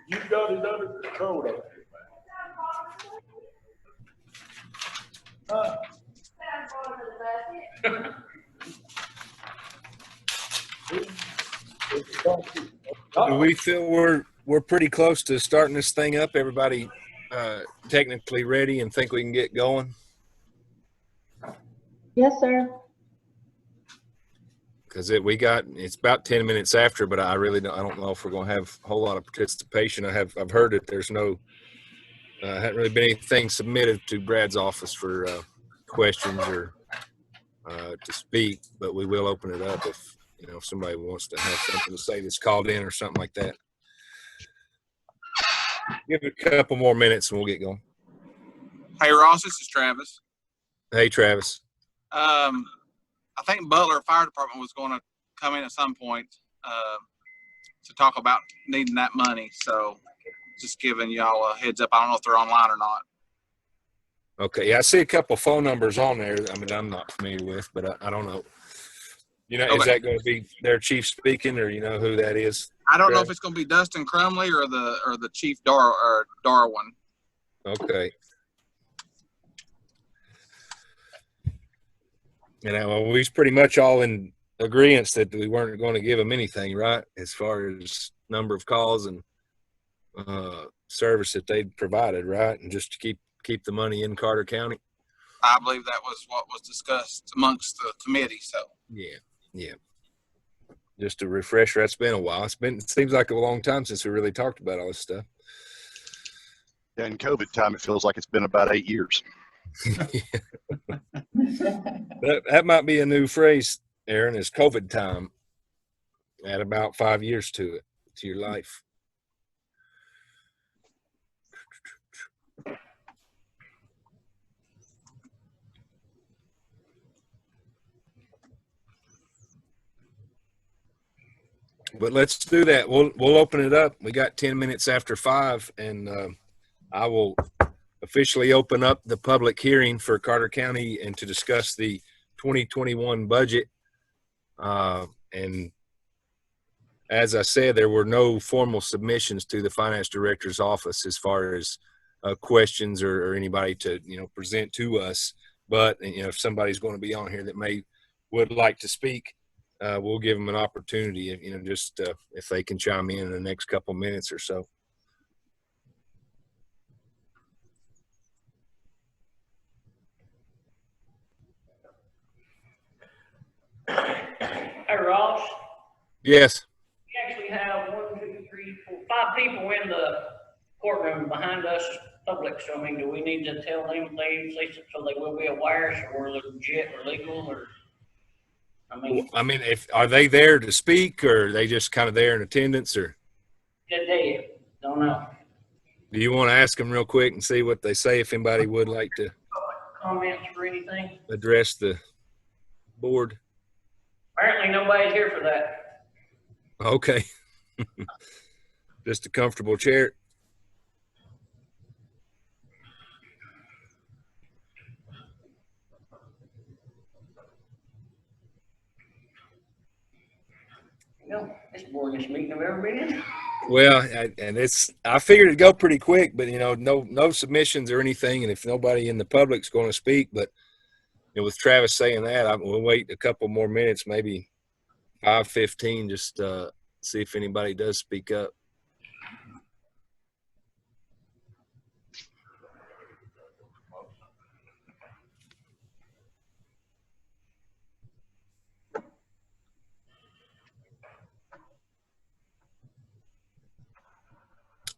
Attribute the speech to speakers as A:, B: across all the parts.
A: You got it under control, though.
B: Do we feel we're pretty close to starting this thing up? Everybody technically ready and think we can get going?
C: Yes, sir.
B: Because it's about 10 minutes after, but I don't know if we're going to have a whole lot of participation. I've heard that there's hadn't really been anything submitted to Brad's office for questions or to speak, but we will open it up if somebody wants to have something to say that's called in or something like that. Give it a couple more minutes and we'll get going.
D: Hey, Ross, this is Travis.
B: Hey, Travis.
D: I think Butler Fire Department was going to come in at some point to talk about needing that money. So just giving y'all a heads up. I don't know if they're online or not.
B: Okay. Yeah, I see a couple phone numbers on there. I mean, I'm not familiar with, but I don't know.
D: Okay.
B: Is that going to be their chief speaking, or who that is?
D: I don't know if it's going to be Dustin Crumley or the Chief Darwin.
B: Okay. And we was pretty much all in agreement that we weren't going to give them anything, right? As far as number of calls and service that they'd provided, right? And just to keep the money in Carter County.
D: I believe that was what was discussed amongst the committee. So
B: yeah. Just a refresher. That's been a while. It seems like a long time since we really talked about all this stuff.
E: Yeah, in COVID time, it feels like it's been about 8 years.
B: That might be a new phrase, Aaron, is COVID time. Add about 5 years to your life. But let's do that. We'll open it up. We got 10 minutes after 5, and I will officially open up the public hearing for Carter County and to discuss the 2021 budget. And as I said, there were no formal submissions to the finance director's office as far as questions or anybody to present to us. But if somebody's going to be on here that would like to speak, we'll give them an opportunity, if they can chime in the next couple minutes or so.
F: Hey, Ross.
B: Yes.
F: We actually have 1, 2, 3, 4, 5 people in the courtroom behind us, public. So, I mean, do we need to tell them so they will be aware, so we're legit or legal, or?
B: Are they there to speak, or are they just kind of there in attendance, or?
F: They don't know.
B: Do you want to ask them real quick and see what they say if anybody would like to
F: Comments or anything?
B: address the board?
F: Apparently nobody's here for that.
B: Okay. Just a comfortable chair.
F: This boringest meeting I've ever been in.
B: Well, I figured it'd go pretty quick, but no submissions or anything, and if nobody in the public's going to speak, but with Travis saying that, we'll wait a couple more minutes, maybe 5:15, just see if anybody does speak up.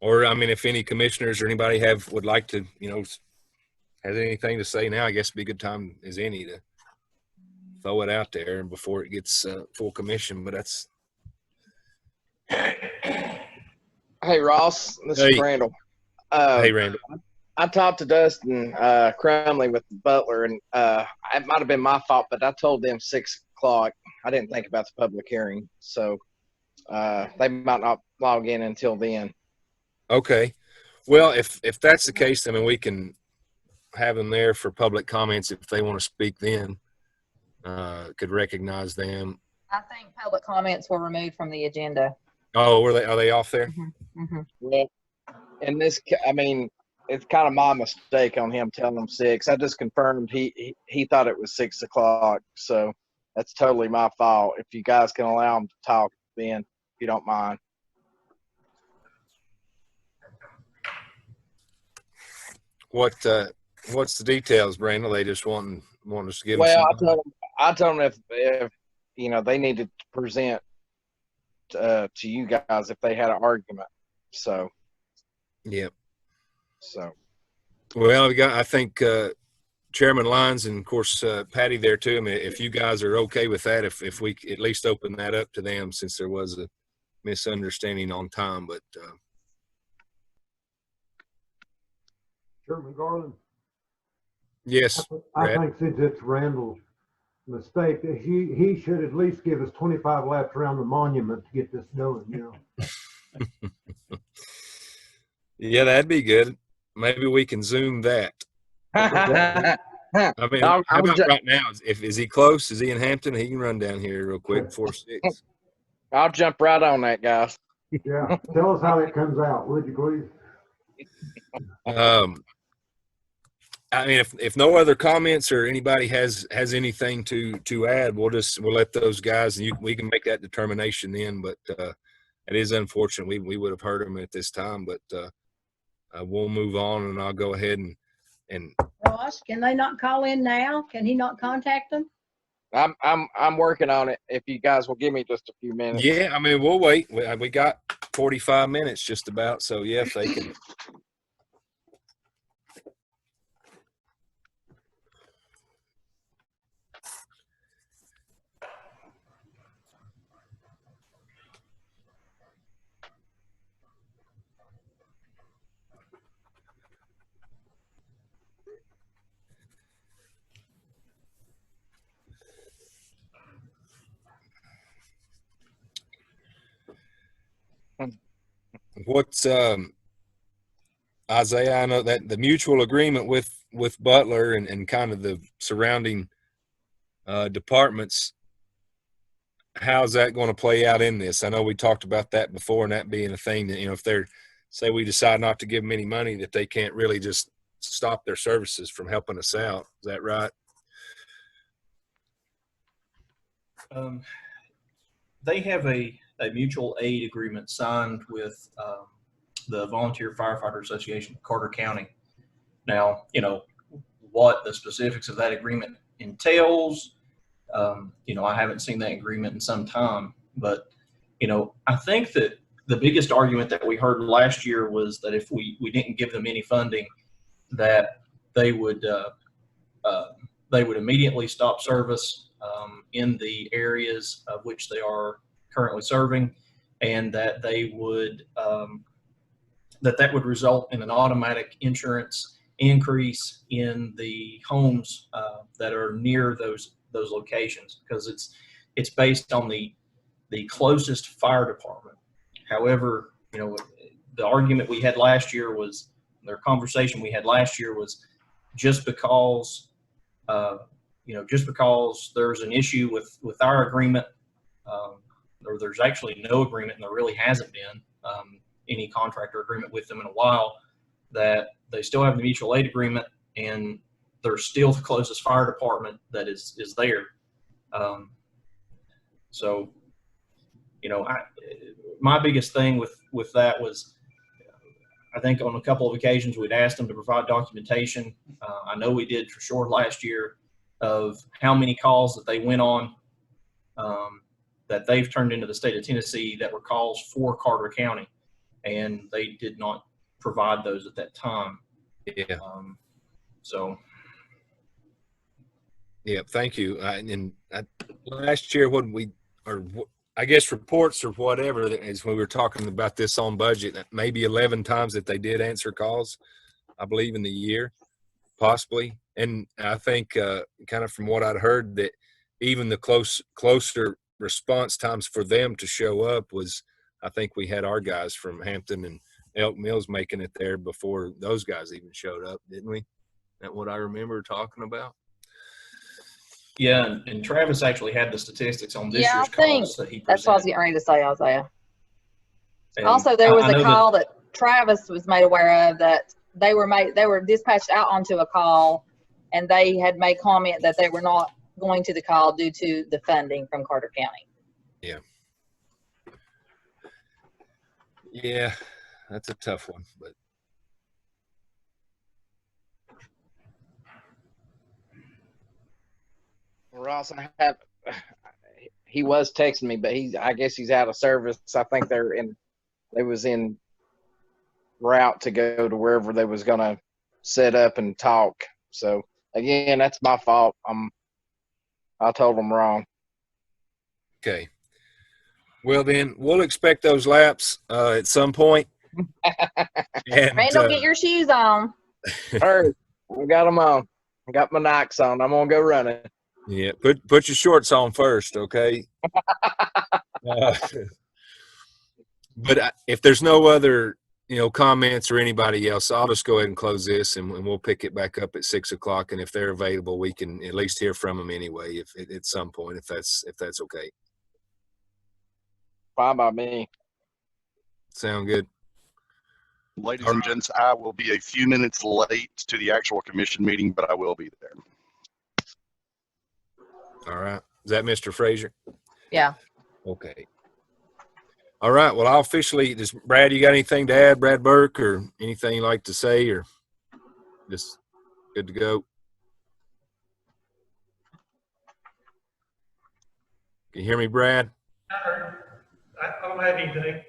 B: Or, if any commissioners or anybody would like to, has anything to say now, I guess it'd be a good time as any to throw it out there before it gets full commission, but that's.
G: Hey, Ross, this is Randall.
B: Hey, Randall.
G: I talked to Dustin Crumley with Butler, and it might have been my fault, but I told them 6 o'clock. I didn't think about the public hearing, so they might not log in until then.
B: Okay. Well, if that's the case, we can have them there for public comments if they want to speak then. Could recognize them.
C: I think public comments were removed from the agenda.
B: Oh, are they off there?
G: Well, in this, I mean, it's kind of my mistake on him telling him 6. I just confirmed he thought it was 6 o'clock. So that's totally my fault. If you guys can allow him to talk, then if you don't mind.
B: What's the details, Brandon? They just want us to give them
G: Well,
B: some.
G: I told them if you know, they needed to present to you guys if they had an argument. So
B: Yeah.
G: so
B: Well, I think Chairman Lyons and of course Patty there too. I mean, if you guys are okay with that, if we at least open that up to them, since there was a misunderstanding on time, but
A: Chairman Garland,
B: yes,
A: I
B: Brad.
A: think since it's Randall's mistake, that he should at least give us 25 laps around the monument to get this done, you know.
B: Yeah, that'd be good. Maybe we can Zoom that. I mean, how about right now? Is he close? Is he in Hampton? He can run down here real quick, 4-6.
G: I'll jump right on that, guys.
A: Yeah, tell us how that comes out, would you please?
B: I mean, if no other comments or anybody has anything to add, we'll let those guys, and we can make that determination then. But it is unfortunate. We would have heard them at this time, but we'll move on, and I'll go ahead and
C: Ross, can they not call in now? Can he not contact them?
G: I'm working on it. If you guys will give me just a few minutes.
B: yeah, I mean, we'll wait. We got 45 minutes just about, so yeah, if they can. What's Isaiah? I know that the mutual agreement with Butler and kind of the surrounding departments. How's that going to play out in this? I know we talked about that before, and that being a thing that, you know, if they're, say we decide not to give them any money, that they can't really just stop their services from helping us out. Is that right?
H: They have a mutual aid agreement signed with the Volunteer Firefighter Association of Carter County. Now, you know, what the specifics of that agreement entails, you know, I haven't seen that agreement in some time, but, you know, I think that the biggest argument that we heard last year was that if we didn't give them any funding, that they would immediately stop service in the areas of which they are currently serving, and that they would that would result in an automatic insurance increase in the homes that are near those locations, because it's based on the closest fire department. However, you know, the argument we had last year was, their conversation we had last year was, just because you know, just because there's an issue with our agreement, or there's actually no agreement, and there really hasn't been any contractor agreement with them in a while, that they still have the mutual aid agreement, and they're still the closest fire department that is there. So, you know, my biggest thing with that was, I think on a couple of occasions we'd asked them to provide documentation. I know we did for sure last year, of how many calls that they went on that they've turned into the state of Tennessee that were calls for Carter County, and they did not provide those at that time.
B: Yeah.
H: So.
B: Yeah. Thank you. Last year, I guess reports or whatever, as we were talking about this on budget, maybe 11 times that they did answer calls, I believe, in the year, possibly. And I think kind of from what I'd heard, that even the closer response times for them to show up was, I think we had our guys from Hampton and Elk Mills making it there before those guys even showed up, didn't we? That's what I remember talking about.
H: Yeah, and Travis actually had the statistics on this
C: Yeah,
H: year's
C: I think
H: calls that he presented.
I: That's what I was getting ready to say, Isaiah.
H: And
I: Also, there was
H: I know
I: a call that Travis was made aware of that they were dispatched out onto a call, and they had made comment that they were not going to the call due to the funding from Carter County.
B: Yeah, that's a tough one, but
G: Ross, he was texting me, but I guess he's out of service. I think they was en route to go to wherever they was gonna set up and talk. So again, that's my fault. I told them wrong.
B: okay. Well, then we'll expect those laps at some point. And
I: Randall, get your shoes on.
G: Heard. I got them on. I got my Nikes on. I'm gonna go running.
B: yeah, put your shorts on first, okay? But if there's no other, comments or anybody else, I'll just go ahead and close this, and we'll pick it back up at 6 o'clock. And if they're available, we can at least hear from them anyway, if at some point, if that's okay.
G: Fine by me.
B: Sound good?
E: Ladies and gents, I will be a few minutes late to the actual commission meeting, but I will be there.
B: All right. Is that Mr. Frazier?
I: Yeah.
B: Okay. All right. Well, I'll officially, Brad, you got anything to add, Brad Burke, or anything you'd like to say, or just good to go? Can you hear me, Brad?
J: I don't have anything.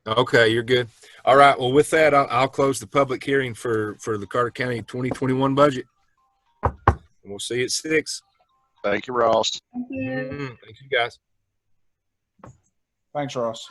B: Okay, you're good. All right. Well, with that, I'll close the public hearing for the Carter County 2021 budget. And we'll see you at 6.
E: Thank you, Ross.
C: Thank you.
B: Thank you, guys.
J: Thanks, Ross.